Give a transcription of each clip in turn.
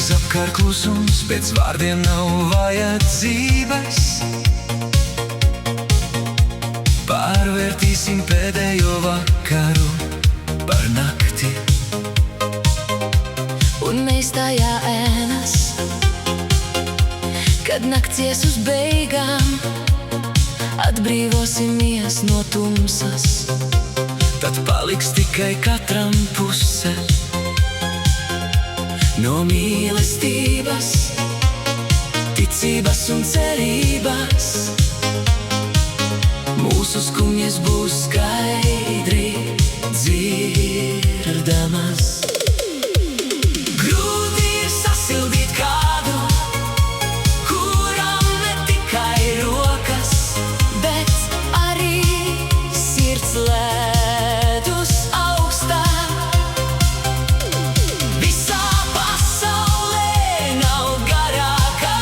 Visapkārt klusums, pēc vārdiem nav vajadzības. Pārvērtīsim pēdējo vakaru par nakti. Un mēs tajā ēnas, kad nakts ies uz beigām, atbrīvosimies no tumsas. Tad paliks tikai katram puse no mīlestības, ticības un cerības. Mūsu skumjas būs skaidri dzirdamas. Grūti ir sasildīt kādu, kuram ne tikai rokas, bet arī sirds ledus augstā. visā pasaulē nav garākā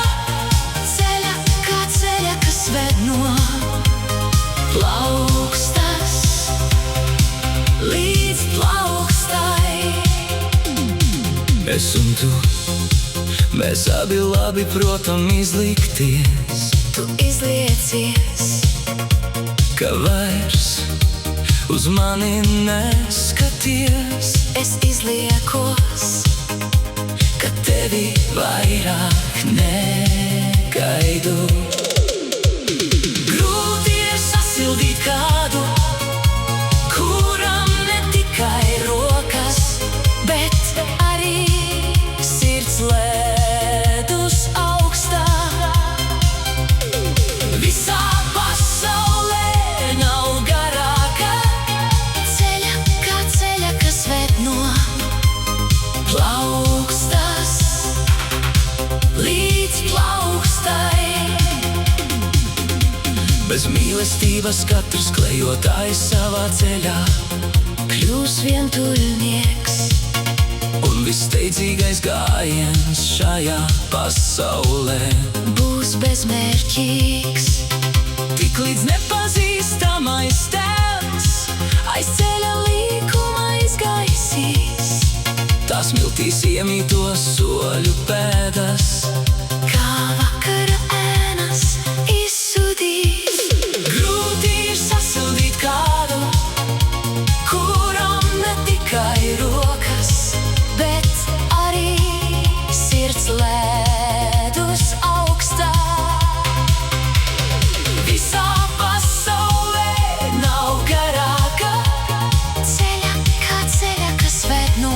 Ceļa kā ceļa, kas ved no plaukstas līdz plaukstai. Es un tu, mēs abi labi protam izlikties, Tu izliecies, ka vairs uz mani neskaties. es izliekos, Ka tevi vairāk negaidu. Grūti ir sasildīt kādu, kuram ne tikai rokas, bet arī sirds ledus augstā. visā pasaulē nav garākā Ceļa kā ceļa, kas ved no plaukstas līdz plaukstai. Bez mīlestības katrs klejotājs savā ceļā, kļūs vientuļnieks. un visteidzīgais gājiens šajā pasaulē Būs bezmērķīgs, tik līdz nepazīstamais tēls aiz ceļa līkuma izgaisīs. Tās miltīs iemītos soļu pēdas, kā vakara ēnas izsudīs. grūti ir sasildīt kādu, kuram ne tikai rokas, Bet arī sirds ledus augstā. visā pasaulē nav garākā Ceļa kā ceļa, kas ved no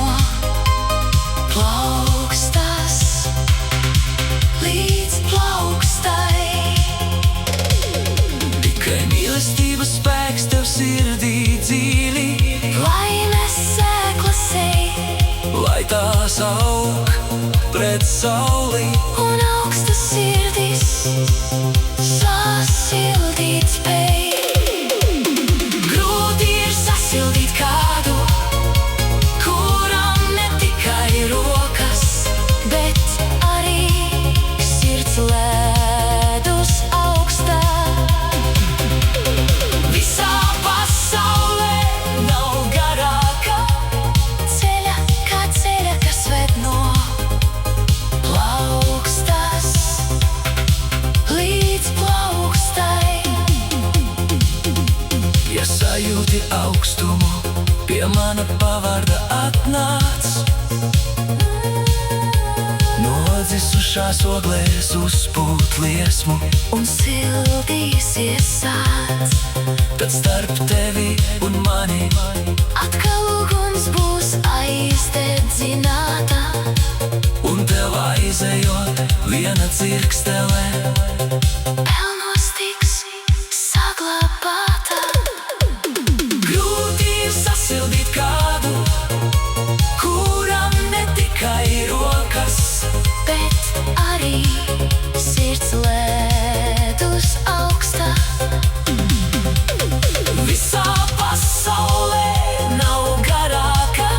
plaukstas līdz plaukstai. tikai mīlestības spēks tev sirdī dziļi, Lai nes sēklas ej lai tās aug pret sauli. un augstas sirdis sasildīt spēj. Grūti ir sasildīt kādu, kuram ne tikai rokas, Bet arī sirds ledus augstā. visā pasaulē nav garākā Ceļa kā ceļa, kas ved no plaukstas līdz plaukstai. Ja sajūti augstumu, pie mana pavārda atnāc. No dzisušās oglēs uzpūt liesmu, Un sildīsies sāds, tad starp tevi un mani atkal uguns būs aizdedzināta. un tev aizejot viena dzirkstele. Pelnos tiks saglabāta. Grūti ir sasildīt kādu, kuram ne tikai rokas, Bet arī sirds ledus augstā. visā pasaulē nav garākā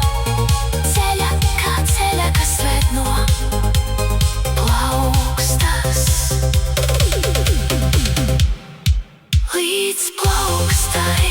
Ceļa kā ceļa, kas ved no plaukstas līdz plaukstai.